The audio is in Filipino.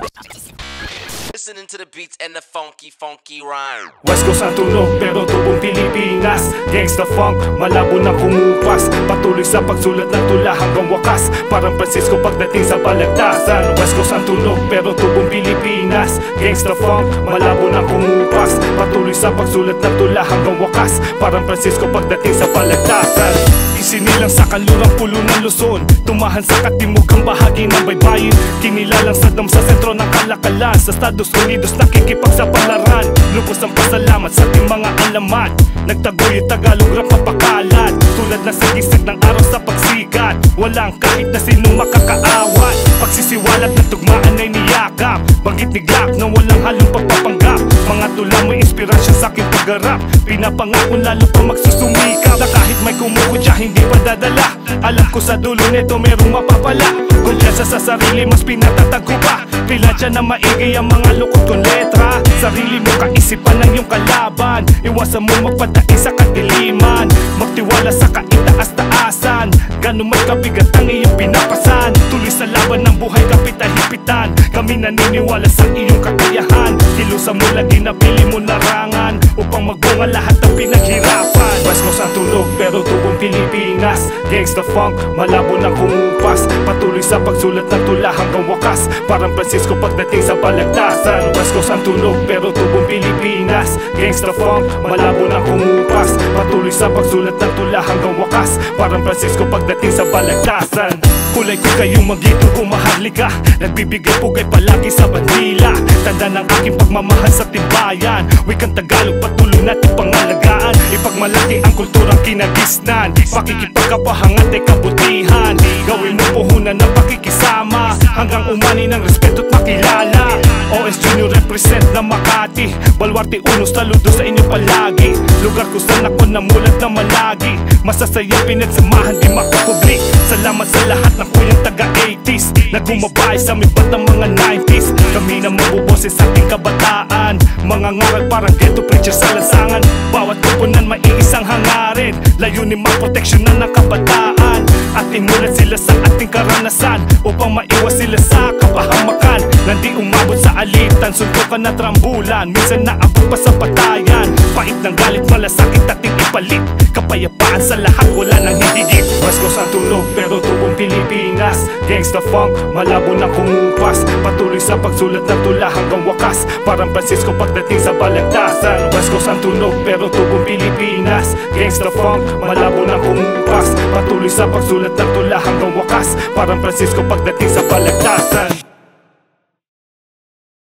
Listening to the beats and the funky rhyme. West Coast ang tunog pero tubong Pilipinas. Gangsta funk, malabo na kumupas. Patuloy sa pagsulat ng tula hanggang wakas. Parang Francisco pagdating sa balagtasan. West Coast ang tunog pero tubong Pilipinas. Gangsta funk, malabo na kumupas. Patuloy sa pagsulat ng tula hanggang wakas. Parang Francisco pagdating sa balagtasan. Isinilang sa kanlurang pulo ng Luzon, tumahan sa katimugang bahagi ng baybayin. Kinilalang Saddam sa sentro ng kalakalan. Sa Estados Unidos nakikipagsapalaran. Lubos ang pasalamat sa ating mga alamat. Nagtagoy Tagalog rap mapakalat. Tulad na sagisag ng araw sa pagsikat. Walang kahit na sinong makakaawat. Pagsisiwalat ng tugmaan ay niyakap. Banggit ni Glock na walang halong pagpapanggap. Mga tula may inspirasyon sa aking paggarap. Pinapangako lalo pa magsusumikap. Na kahit may kumukutya hindi pa dadala. Alam ko sa dulo nito merong mapapala. Kumpiyansa sa sarili mas pinatatago pa. Pilansya na maigay ang mga lukot kong letra. Sarili mo kaisipan ng iyong kalaban. Iwasan mo magpadai sa kadiliman. Magtiwala sa kaitaas-taasan. Ganun man kabigat ang iyong pinapasan. Tuloy sa laban ng buhay kapit-hipitan. Kami naniniwala sa iyong kakayahan. Kilusan mo lagi na pili mo larangan. Upang magbunga lahat ng pinaghirapan. West Coast ang tunog pero tubong Pilipinas. Gangsta funk, malabo na kumupas. Patuloy sa pagsulat ng tula hanggang wakas. Parang Francisco pagdating sa balagtasan. West Coast ang tunog pero tubong Pilipinas. Gangsta funk, malabo na kumupas. Patuloy sa pagsulat ng tula hanggang wakas. Parang Francisco pagdating sa balagtasan. Kulay ko kayong magito kung maharlika. Nagbibigay pugay palagi sa bandila. Tanda ng aking pagmamahal sa timbayan. Wikang Tagalog patuloy natin pangalagaan. Ipagmalaki ang kulturang kinagisnan. Pakikipagkapahangat ay kabutihan. Gawin mo puhunan ng pakikisama. Hanggang umani ng respeto at makilala. OS Junior represent na Makati. Baluarte uno saludo sa inyo palagi. Lugar ko saan ako namulat na malagi. Masasaya pinagsamahan di makapublik. Salamat sa lahat ng kuyang taga-80s na gumabay sa aming batang mga 90s. Kami na mabuboses sa ating kabataan. Mga ngaral parang ghetto preacher sa lansangan. Bawat kupunan may iisang hangarin. Layunin maproteksyonan ng kabataan. At imulat sila sa ating karanasan. Upang maiwas sila sa kapahamakan. Nandi umabot sa alitan, suntukan at rambulan. Minsan naabot pa sa patayan. Pait ng galit, malasakit ating ipalit. Kapayapaan sa lahat, wala nang hihigit. West Coast ang tunog pero tubong Pilipinas. Gangsta funk, malabo na kumupas. Patuloy sa pagsulat ng tula hanggang wakas. Parang Francisco pagdating sa balagtasan. West Coast ang tunog pero tubong Pilipinas. Gangsta funk, malabo na kumupas. Patuloy sa pagsulat ng tula hanggang wakas. Parang Francisco pagdating sa balagtasan.